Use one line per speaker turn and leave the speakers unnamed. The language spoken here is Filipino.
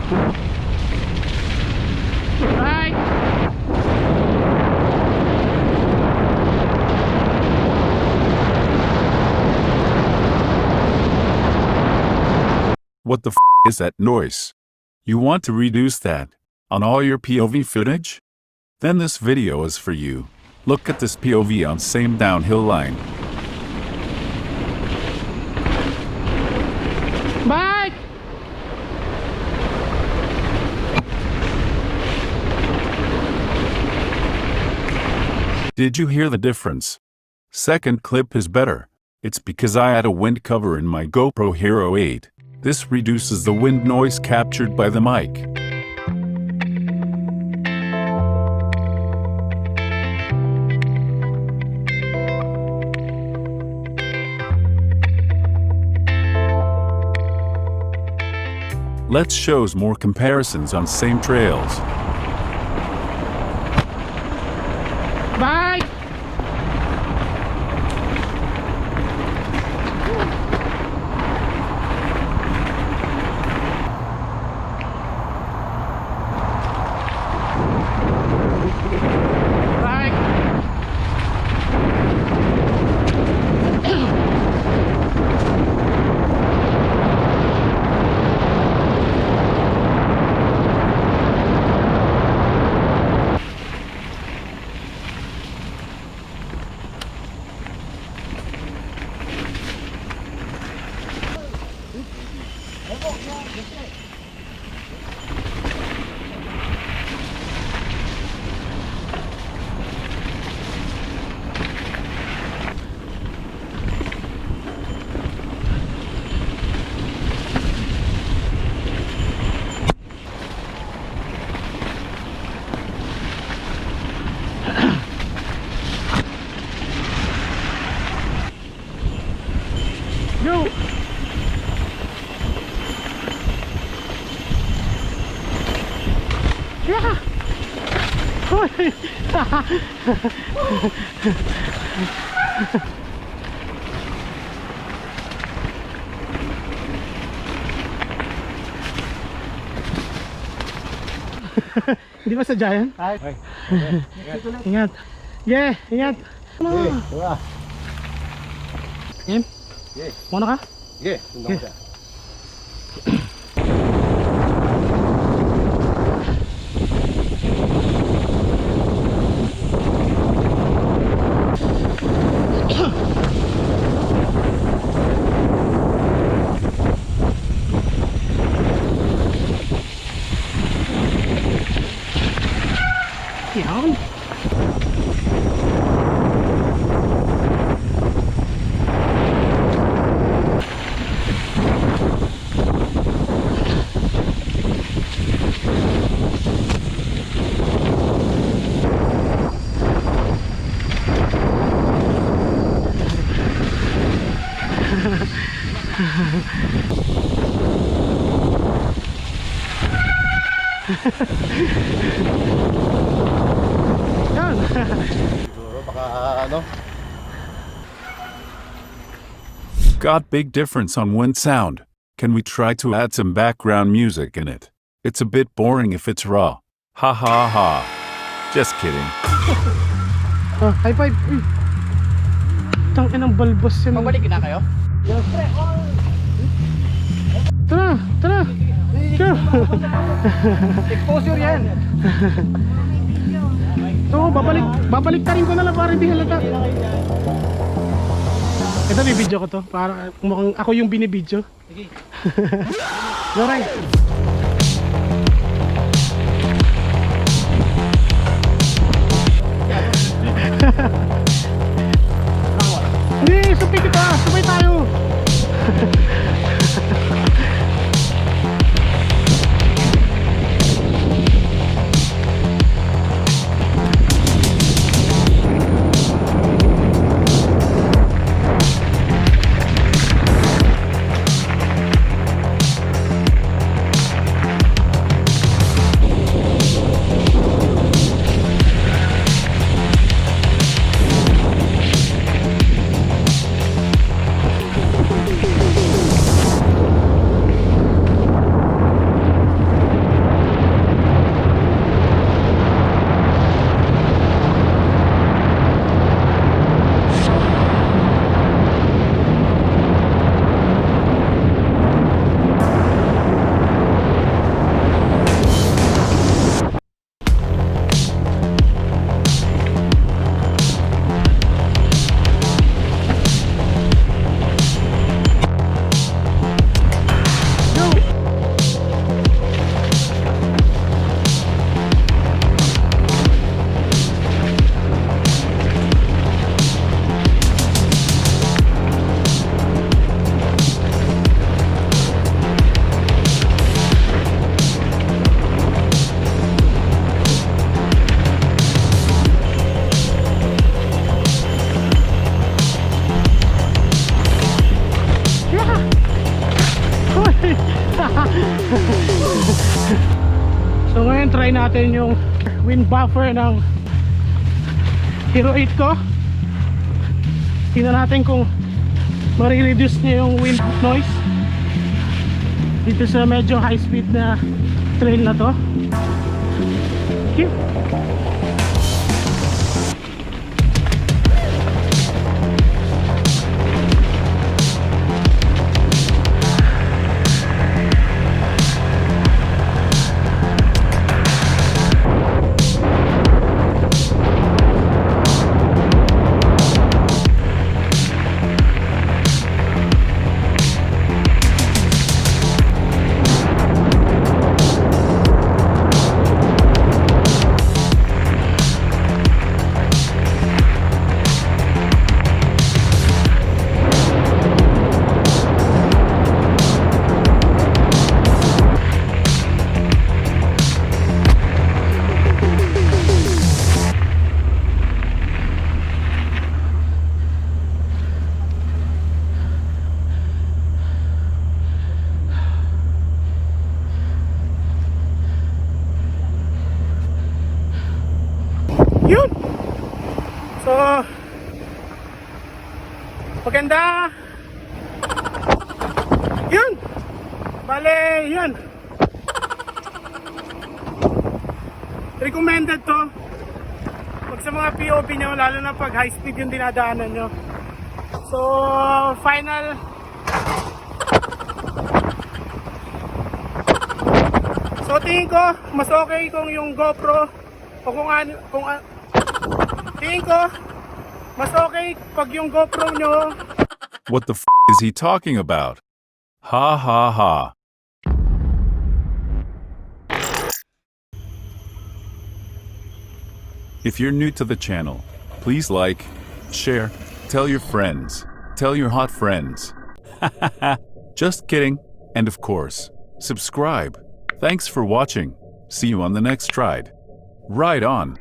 Bye!
What the f is that noise? You want to reduce that on all your POV footage? Then this video is for you. Look at this POV on same downhill line.
Bye!
Did you hear the difference? Second clip is better. It's because I had a wind cover in my GoPro Hero 8. This reduces the wind noise captured by the mic. Let's shows more comparisons on same trails.
Bye! Go! Yeah! Hoy! Hindi ba sadya yan?
Ay.
Ingat. Yeah, ingat. Game?
Yeah.
Muna ka?
Yeah, tundang ko siya.
Yan. Yan.
Siguro baka ano?
Got big difference on wind sound. Can we try to add some background music in it? It's a bit boring if it's raw. Ha ha ha. Just kidding.
High five. Uy. Tangin ang balbas yan.
Pabalik na kayo?
Tara, tara. Go.
Exposure yan.
Oo, babalik ta rin ko na lang para hindi halata. Ito, bibidyo ko to. Para mukhang ako yung binibidyo.
Sige.
Loray. Hindi, supay kita. Supay tayo. So ngayon try natin yung wind buffer ng Hero 8 ko. Tingnan natin kung marireduce niya yung wind noise dito sa medyo high speed na trail na to. Okay. Yun. So maganda. Yun. Bale, yun. Recommended to pag sa mga POV nyo, lalo na pag high speed yung dinadaanan nyo. So final so tingin ko mas okay kung yung GoPro o tingin ko mas okay pag yung GoPro nyo.
What the f is he talking about? Ha ha ha. If you're new to the channel, please like, share, tell your friends, tell your hot friends. Just kidding. And of course, subscribe. Thanks for watching. See you on the next ride. Ride on.